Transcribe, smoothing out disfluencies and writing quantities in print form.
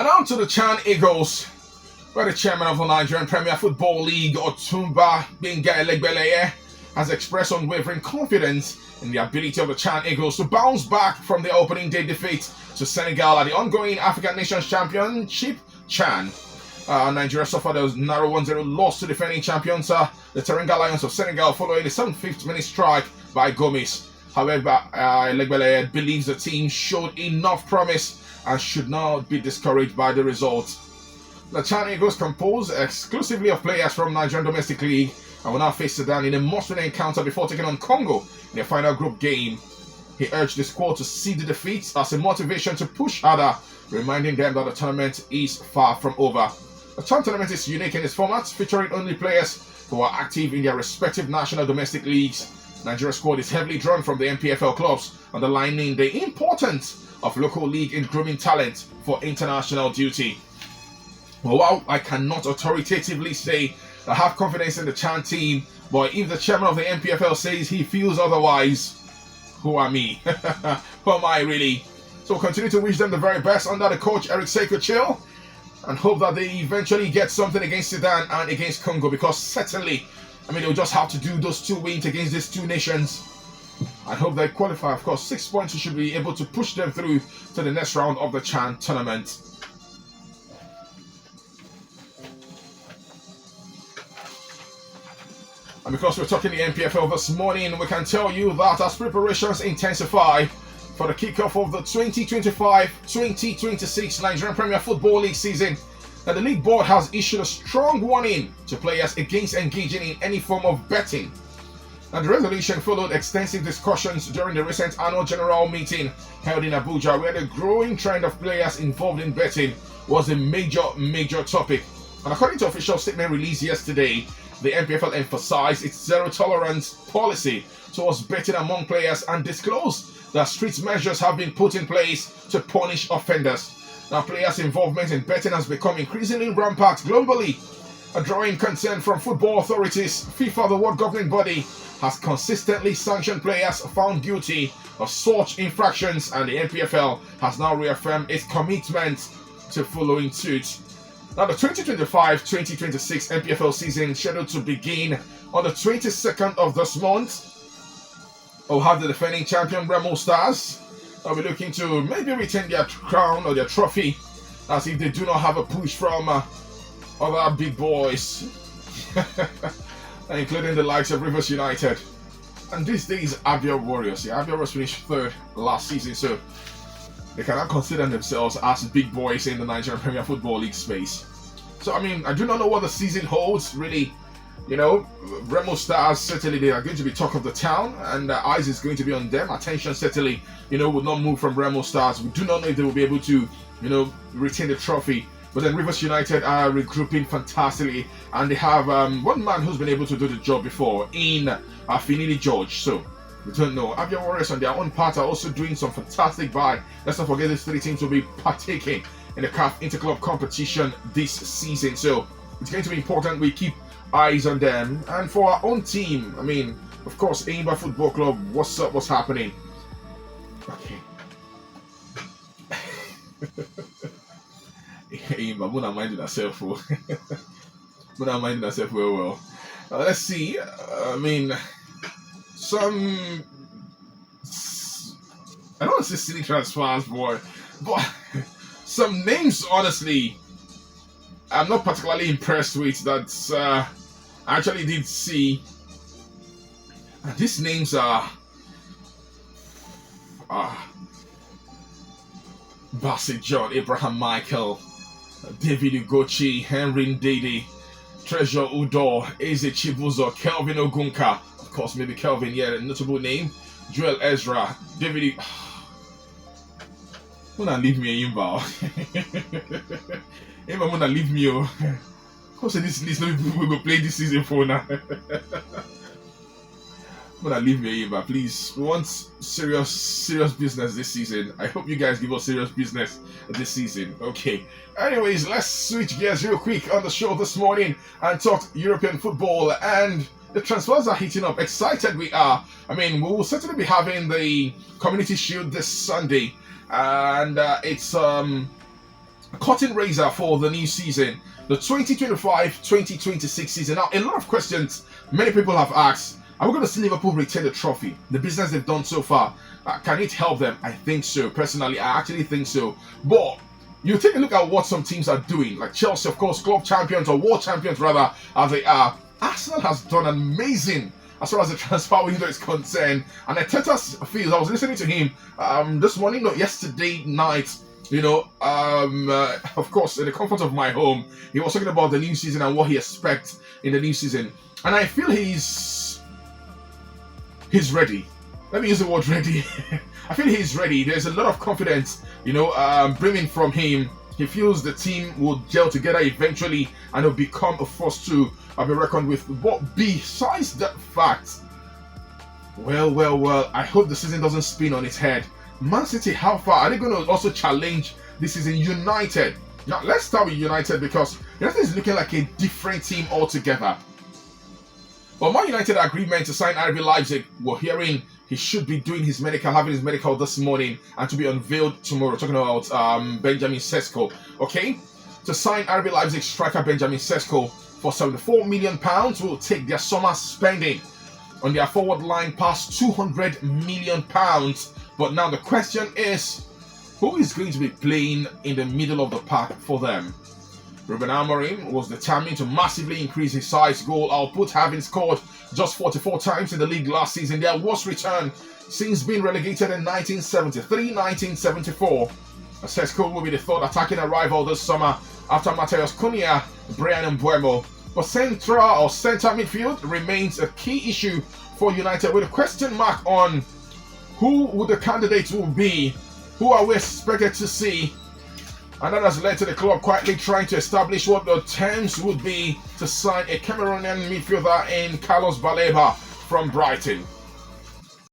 And on to the Chan Eagles, where the chairman of the Nigerian Premier Football League, Otumba Benga Elegbeleye, has expressed unwavering confidence in the ability of the Chan Eagles to bounce back from their opening day defeat to Senegal at the ongoing African Nations Championship, Chan. Nigeria suffered a narrow 1-0 loss to defending champions, the Teranga Lions of Senegal, following a 75th minute strike by Gomis. However, Elegbeleye believes the team showed enough promise and should not be discouraged by the result. The Chan Eagles, composed exclusively of players from Nigerian Domestic League, and will now face Sudan in a must-win encounter before taking on Congo in their final group game. He urged the squad to see the defeat as a motivation to push harder, reminding them that the tournament is far from over. The Chan tournament is unique in its format, featuring only players who are active in their respective national domestic leagues. Nigeria's squad is heavily drawn from the MPFL clubs, underlining the importance of local league in grooming talent for international duty. Well, while I cannot authoritatively say I have confidence in the Chan team, but if the chairman of the MPFL says he feels otherwise, who are me? Who am I really? So we'll continue to wish them the very best under the coach Eric Sekou Chill, and hope that they eventually get something against Sudan and against Congo, because certainly, they'll just have to do those 2 wins against these 2 nations. I hope they qualify. Of course, 6 points should be able to push them through to the next round of the Chan tournament. And because we're talking the MPFL this morning, we can tell you that as preparations intensify for the kickoff of the 2025-2026 Nigerian Premier Football League season, that the league board has issued a strong warning to players against engaging in any form of betting. And the resolution followed extensive discussions during the recent annual general meeting held in Abuja, where the growing trend of players involved in betting was a major topic. And according to official statement released yesterday, the MPFL emphasized its zero-tolerance policy towards betting among players and disclosed that strict measures have been put in place to punish offenders. Now, players' involvement in betting has become increasingly rampant globally, drawing concern from football authorities. FIFA, the world governing body, has consistently sanctioned players found guilty of such infractions, and the MPFL has now reaffirmed its commitment to following suit. Now, the 2025-2026 MPFL season is scheduled to begin on the 22nd of this month. We'll have the defending champion Remo Stars. They'll be looking to maybe retain their crown or their trophy, as if they do not have a push from other big boys, including the likes of Rivers United. And these days, Abia Warriors. Abia Warriors finished 3rd last season, so they cannot consider themselves as big boys in the Nigerian Premier Football League space. So, I do not know what the season holds, really. Remo Stars, certainly they are going to be talk of the town, and eyes is going to be on them. Attention certainly, would not move from Remo Stars. We do not know if they will be able to, retain the trophy. But then Rivers United are regrouping fantastically, and they have one man who's been able to do the job before in Finidi George. So, we don't know. Abia Warriors on their own part are also doing some fantastic buy. Let's not forget these 3 teams will be partaking in the CAF Interclub competition this season. So it's going to be important we keep eyes on them. And for our own team, of course, Enyimba Football Club, what's up, what's happening? Okay. Enyimba, I'm not minding myself. I'm not minding myself very well. Let's see. I don't want to say silly transfers, boy, but some names, honestly, I'm not particularly impressed with. That I actually did see. And these names are Bassett John, Abraham Michael, David Ugochi, Henry Ndidi, Treasure Udo, Eze Chibuzo, Kelvin Ogunka. Of course, maybe Kelvin, a notable name. Joel Ezra, David. Muna leave me a Yimba. Yimba, Muna leave me. Who said this list? No people will play this season for now. Muna leave me a Yimba, please. We want serious business this season. I hope you guys give us serious business this season. Okay. Anyways, let's switch gears real quick on the show this morning and talk European football, and the transfers are heating up. Excited we are. We will certainly be having the Community Shield this Sunday, and it's curtain raiser for the new season, the 2025-2026 season. Now, a lot of questions many people have asked. Are we going to see Liverpool retain the trophy? The business they've done so far, can it help them? I think so. Personally, I actually think so. But you take a look at what some teams are doing, like Chelsea, of course, club champions or world champions rather, as they are. Arsenal has done amazing as far as the transfer window is concerned. And Arteta feels, I was listening to him this morning, no, yesterday night, of course, in the comfort of my home, he was talking about the new season and what he expects in the new season. And I feel he's ready. Let me use the word ready. I feel he's ready. There's a lot of confidence, brimming from him. He feels the team will gel together eventually and will become a force to be reckoned with. But besides that fact, well, I hope the season doesn't spin on its head. Man City, how far are they going to also challenge this season? United. Now, let's start with United because United is looking like a different team altogether. But Man United agreement to sign RB Leipzig, we're hearing he should be doing his medical, having his medical this morning and to be unveiled tomorrow. Talking about Benjamin Sesko. Okay? To sign RB Leipzig striker Benjamin Sesko for £74 million will take their summer spending on their forward line past £200 million. But now the question is, who is going to be playing in the middle of the pack for them? Ruben Amorim was determined to massively increase his size goal output, having scored just 44 times in the league last season, their worst return since being relegated in 1973-1974. Sesko will be the third attacking arrival this summer after Matheus Cunha, Bryan Mbeumo. But centre midfield remains a key issue for United, with a question mark on who would the candidates will be, who are we expected to see. And that has led to the club quietly trying to establish what the terms would be to sign a Cameroonian midfielder in Carlos Baleba from Brighton.